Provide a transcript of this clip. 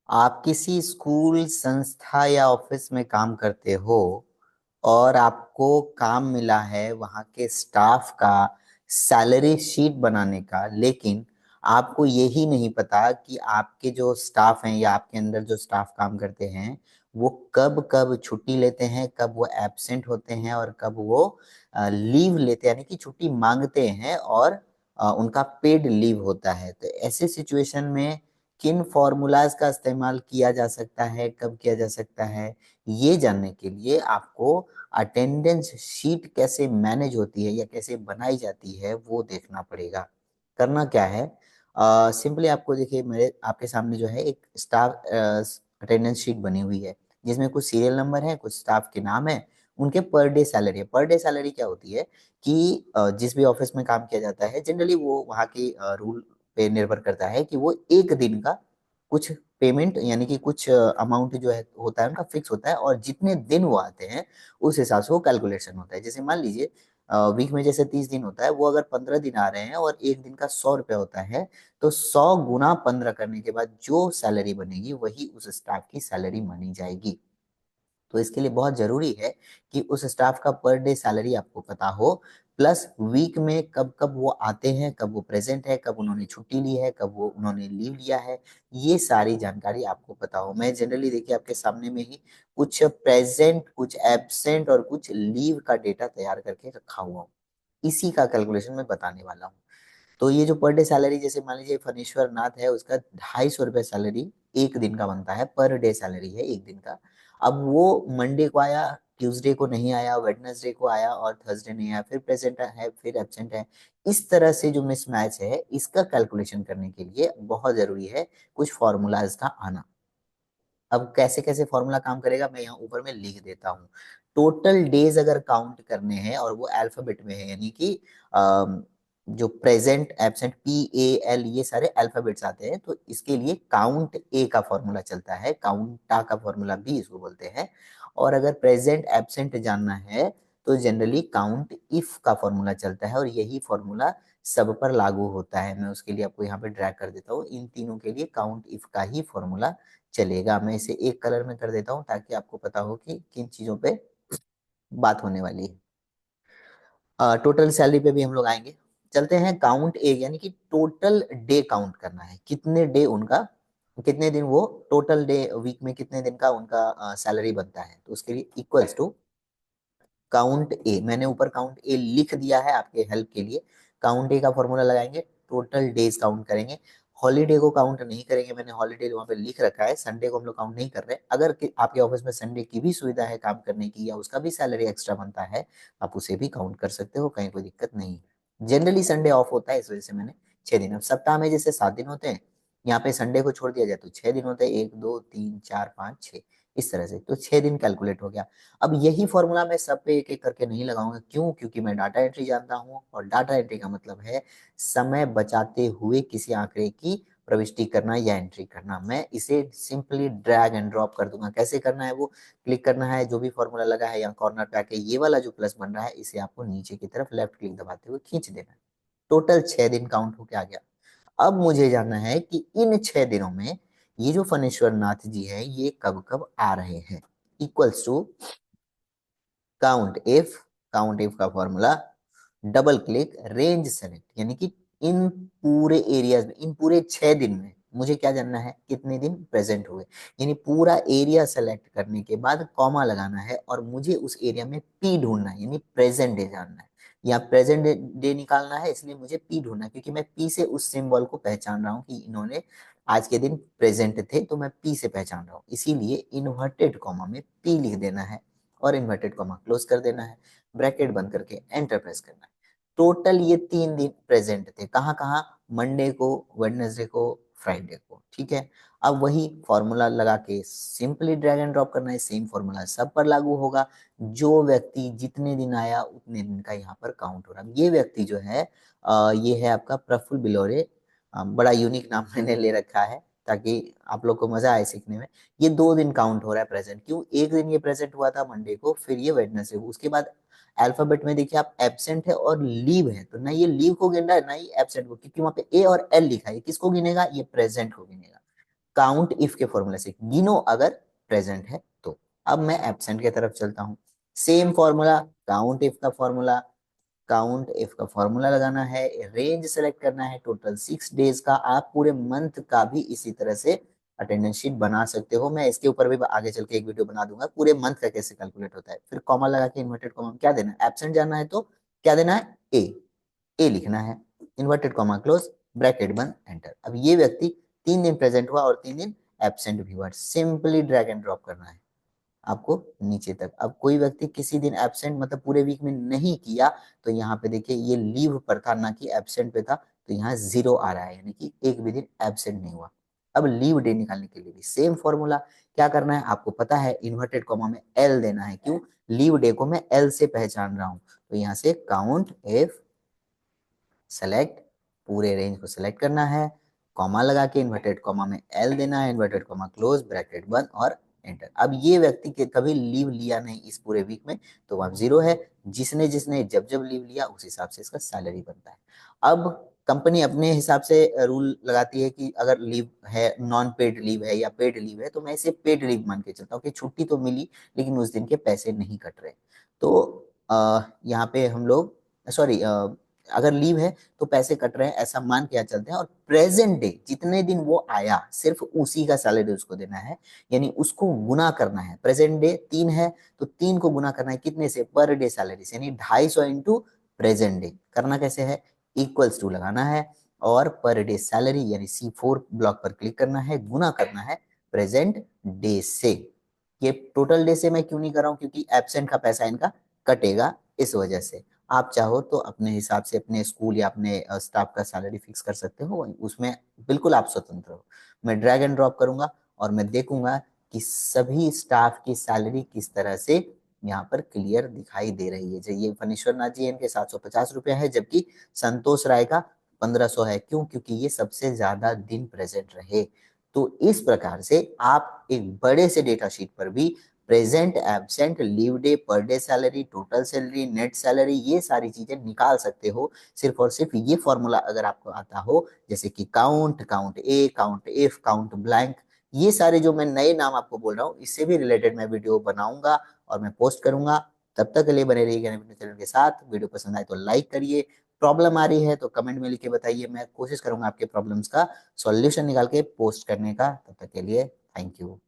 आप किसी स्कूल, संस्था या ऑफिस में काम करते हो और आपको काम मिला है वहाँ के स्टाफ का सैलरी शीट बनाने का, लेकिन आपको यही नहीं पता कि आपके जो स्टाफ हैं या आपके अंदर जो स्टाफ काम करते हैं वो कब कब छुट्टी लेते हैं, कब वो एब्सेंट होते हैं और कब वो लीव लेते हैं, यानी कि छुट्टी मांगते हैं और उनका पेड लीव होता है। तो ऐसे सिचुएशन में किन फॉर्मूलाज का इस्तेमाल किया जा सकता है, कब किया जा सकता है, ये जानने के लिए आपको अटेंडेंस शीट कैसे मैनेज होती है या कैसे बनाई जाती है वो देखना पड़ेगा। करना क्या है, सिंपली आपको देखिए, मेरे आपके सामने जो है एक स्टाफ अटेंडेंस शीट बनी हुई है जिसमें कुछ सीरियल नंबर है, कुछ स्टाफ के नाम है, उनके पर डे सैलरी है। पर डे सैलरी क्या होती है कि जिस भी ऑफिस में काम किया जाता है जनरली वो वहाँ के रूल पे निर्भर करता है कि वो एक दिन का कुछ पेमेंट यानी कि कुछ अमाउंट जो है होता है उनका फिक्स होता है, और जितने दिन वो आते हैं उस हिसाब से वो कैलकुलेशन होता है। जैसे मान लीजिए वीक में जैसे 30 दिन होता है, वो अगर 15 दिन आ रहे हैं और एक दिन का 100 रुपया होता है, तो 100 गुना 15 करने के बाद जो सैलरी बनेगी वही उस स्टाफ की सैलरी मानी जाएगी। तो इसके लिए बहुत जरूरी है कि उस स्टाफ का पर डे सैलरी आपको पता हो, प्लस वीक में कब कब वो आते हैं, कब वो प्रेजेंट है, कब उन्होंने छुट्टी ली है, कब वो उन्होंने लीव लिया है, ये सारी जानकारी आपको पता हो। मैं जनरली देखिए आपके सामने में ही कुछ प्रेजेंट, कुछ एब्सेंट और कुछ लीव का डेटा तैयार करके रखा हुआ हूँ। इसी का कैलकुलेशन मैं बताने वाला हूँ। तो ये जो पर डे सैलरी, जैसे मान लीजिए फणीश्वर नाथ है, उसका 250 रुपये सैलरी एक दिन का बनता है, पर डे सैलरी है एक दिन का। अब वो मंडे को आया, ट्यूसडे को नहीं आया, वेडनेसडे को आया और थर्सडे नहीं आया, फिर प्रेजेंट है फिर एब्सेंट है। इस तरह से जो मिसमैच है इसका कैलकुलेशन करने के लिए बहुत जरूरी है कुछ फॉर्मूलाज का आना। अब कैसे कैसे फॉर्मूला काम करेगा मैं यहाँ ऊपर में लिख देता हूँ। टोटल डेज अगर काउंट करने हैं और वो अल्फाबेट में है, यानी कि जो प्रेजेंट, एब्सेंट, PAL ये सारे अल्फाबेट्स आते हैं, तो इसके लिए काउंट ए का फॉर्मूला चलता है, काउंटा का फॉर्मूला भी इसको बोलते हैं। और अगर प्रेजेंट एब्सेंट जानना है तो जनरली काउंट इफ का फॉर्मूला चलता है, और यही फॉर्मूला सब पर लागू होता है। मैं उसके लिए आपको यहाँ पे ड्रैग कर देता हूँ, इन तीनों के लिए काउंट इफ का ही फॉर्मूला चलेगा। मैं इसे एक कलर में कर देता हूँ ताकि आपको पता हो कि किन चीजों पे बात होने वाली है। टोटल सैलरी पे भी हम लोग आएंगे। चलते हैं काउंट ए, यानी कि टोटल डे काउंट करना है, कितने डे उनका, कितने दिन वो टोटल डे, वीक में कितने दिन का उनका सैलरी बनता है। तो उसके लिए इक्वल्स टू काउंट ए, मैंने ऊपर काउंट ए लिख दिया है आपके हेल्प के लिए। काउंट ए का फॉर्मूला लगाएंगे, टोटल डेज काउंट करेंगे, हॉलीडे को काउंट नहीं करेंगे, मैंने हॉलीडे वहां पे लिख रखा है, संडे को हम लोग काउंट नहीं कर रहे। अगर आपके ऑफिस में संडे की भी सुविधा है काम करने की या उसका भी सैलरी एक्स्ट्रा बनता है, आप उसे भी काउंट कर सकते हो, कहीं कोई दिक्कत नहीं। जनरली संडे ऑफ होता है, इस वजह से मैंने 6 दिन। अब सप्ताह में जैसे 7 दिन होते हैं, यहाँ पे संडे को छोड़ दिया जाए तो 6 दिन होते हैं, 1 2 3 4 5 6, इस तरह से तो 6 दिन कैलकुलेट हो गया। अब यही फॉर्मूला मैं सब पे एक एक करके नहीं लगाऊंगा, क्यों? क्योंकि मैं डाटा एंट्री जानता हूँ, और डाटा एंट्री का मतलब है समय बचाते हुए किसी आंकड़े की प्रविष्टि करना या एंट्री करना। मैं इसे सिंपली ड्रैग एंड ड्रॉप कर दूंगा। कैसे करना है वो, क्लिक करना है, जो भी फॉर्मूला लगा है यहाँ कॉर्नर पे आके ये वाला जो प्लस बन रहा है इसे आपको नीचे की तरफ लेफ्ट क्लिक दबाते हुए खींच देना है। टोटल 6 दिन काउंट होके आ गया। अब मुझे जानना है कि इन 6 दिनों में ये जो फणीश्वर नाथ जी है ये कब कब आ रहे हैं। Equals to count if, count if का formula, double click, range select, यानी कि इन पूरे एरियाज में, इन पूरे 6 दिन में मुझे क्या जानना है, कितने दिन प्रेजेंट हुए। यानी पूरा एरिया सेलेक्ट करने के बाद कॉमा लगाना है और मुझे उस एरिया में पी ढूंढना है, यानी प्रेजेंट डे जानना है। या प्रेजेंट डे निकालना है, इसलिए मुझे पी ढूंढना है, क्योंकि मैं पी से उस सिंबल को पहचान रहा हूँ कि इन्होंने आज के दिन प्रेजेंट थे, तो मैं पी से पहचान रहा हूँ, इसीलिए इन्वर्टेड कॉमा में पी लिख देना है और इन्वर्टेड कॉमा क्लोज कर देना है, ब्रैकेट बंद करके एंटर प्रेस करना है। टोटल ये 3 दिन प्रेजेंट थे, कहाँ कहाँ, मंडे को, वेडनेसडे को, फ्राइडे को, ठीक है। अब वही फॉर्मूला लगा के सिंपली ड्रैग एंड ड्रॉप करना है, सेम फॉर्मूला सब पर लागू होगा। जो व्यक्ति जितने दिन आया उतने दिन का यहाँ पर काउंट हो रहा है। ये व्यक्ति जो है ये है आपका प्रफुल्ल बिलोरे। बड़ा यूनिक नाम मैंने ले रखा है ताकि आप लोग को मजा आए सीखने में। ये 2 दिन काउंट हो रहा है प्रेजेंट, क्यों? एक दिन ये प्रेजेंट हुआ था मंडे को, फिर ये वेडनेसडे को, उसके बाद अल्फाबेट में देखिए आप एब्सेंट है और लीव है, तो ना ये लीव को गिन रहा है ना ये एब्सेंट को, क्योंकि वहां पे ए और एल लिखा है, ये किसको गिनेगा, ये प्रेजेंट को गिनेगा। काउंट इफ के फॉर्मूला से गिनो अगर प्रेजेंट है तो। अब मैं एब्सेंट की तरफ चलता हूँ। सेम फॉर्मूला, काउंट इफ का फॉर्मूला लगाना है, रेंज सेलेक्ट करना है टोटल 6 डेज का। आप पूरे मंथ का भी इसी तरह से अटेंडेंस शीट बना सकते हो। मैं इसके ऊपर भी आगे चल के एक वीडियो बना दूंगा पूरे मंथ का कैसे कैलकुलेट होता है। फिर कॉमा लगा के इन्वर्टेड कॉमा में क्या देना है, एब्सेंट जाना है तो क्या देना है, ए लिखना है, इन्वर्टेड कॉमा क्लोज, ब्रैकेट बंद, एंटर। अब ये व्यक्ति 3 दिन प्रेजेंट हुआ और 3 दिन एब्सेंट भी हुआ, सिंपली ड्रैग एंड ड्रॉप करना है आपको नीचे तक। अब कोई व्यक्ति किसी दिन एब्सेंट मतलब पूरे वीक में नहीं किया तो यहाँ पे देखिए ये लीव पर था ना कि एब्सेंट पे था, तो यहाँ 0 आ रहा है, यानी कि एक भी दिन एब्सेंट नहीं हुआ। अब लीव डे निकालने के लिए भी सेम फॉर्मूला, क्या करना है आपको पता है, इन्वर्टेड कॉमा में एल देना है। क्यों, लीव डे को मैं एल से पहचान रहा हूं, तो यहाँ से काउंट इफ सेलेक्ट, पूरे रेंज को सिलेक्ट करना है, कॉमा लगा के इन्वर्टेड कॉमा में एल देना है, इन्वर्टेड कॉमा क्लोज, ब्रैकेट बंद और एंटर। अब ये व्यक्ति के कभी लीव लिया नहीं इस पूरे वीक में तो वहां 0 है। जिसने जिसने जब जब लीव लिया उस हिसाब से इसका सैलरी बनता है। अब कंपनी अपने हिसाब से रूल लगाती है कि अगर लीव है, नॉन पेड लीव है या पेड लीव है, तो मैं इसे पेड लीव मान के चलता हूँ कि छुट्टी तो मिली लेकिन उस दिन के पैसे नहीं कट रहे। तो यहाँ पे हम लोग, सॉरी, अगर लीव है तो पैसे कट रहे हैं ऐसा मान के चलते हैं। और प्रेजेंट डे जितने दिन वो आया सिर्फ उसी का सैलरी उसको देना है, यानी उसको गुना करना है। प्रेजेंट डे 3 है तो 3 को गुना करना है कितने से, पर डे सैलरी से, यानी 250 इंटू प्रेजेंट डे। करना कैसे है, इक्वल्स टू लगाना है और पर डे सैलरी यानी C4 ब्लॉक पर क्लिक करना है, गुना करना है प्रेजेंट डे से। ये टोटल डे से मैं क्यों नहीं कर रहा हूँ, क्योंकि एब्सेंट का पैसा इनका कटेगा इस वजह से। आप चाहो तो अपने हिसाब से अपने स्कूल या अपने स्टाफ का सैलरी फिक्स कर सकते हो, उसमें बिल्कुल आप स्वतंत्र हो। मैं ड्रैग एंड ड्रॉप करूंगा और मैं देखूंगा कि सभी स्टाफ की सैलरी किस तरह से यहाँ पर क्लियर दिखाई दे रही है। जो ये फनीश्वर नाथ जी इनके 750 रुपया है, जबकि संतोष राय का 1500 है। क्यों, क्योंकि ये सबसे ज्यादा दिन प्रेजेंट रहे। तो इस प्रकार से आप एक बड़े से डेटा शीट पर भी present, absent, leave day, per day salary, total salary, net salary, ये सारी चीजें निकाल सकते हो सिर्फ और सिर्फ ये फॉर्मूला अगर आपको आता हो। जैसे कि count, count A, count if, count blank, ये सारे जो मैं नए नाम आपको बोल रहा हूँ इससे भी रिलेटेड मैं वीडियो बनाऊंगा और मैं पोस्ट करूंगा। तब तक के लिए बने रहिएगा अपने चैनल के साथ। वीडियो पसंद आए तो लाइक करिए, प्रॉब्लम आ रही है तो कमेंट में लिख के बताइए, मैं कोशिश करूंगा आपके प्रॉब्लम्स का सॉल्यूशन निकाल के पोस्ट करने का। तब तक के लिए थैंक यू।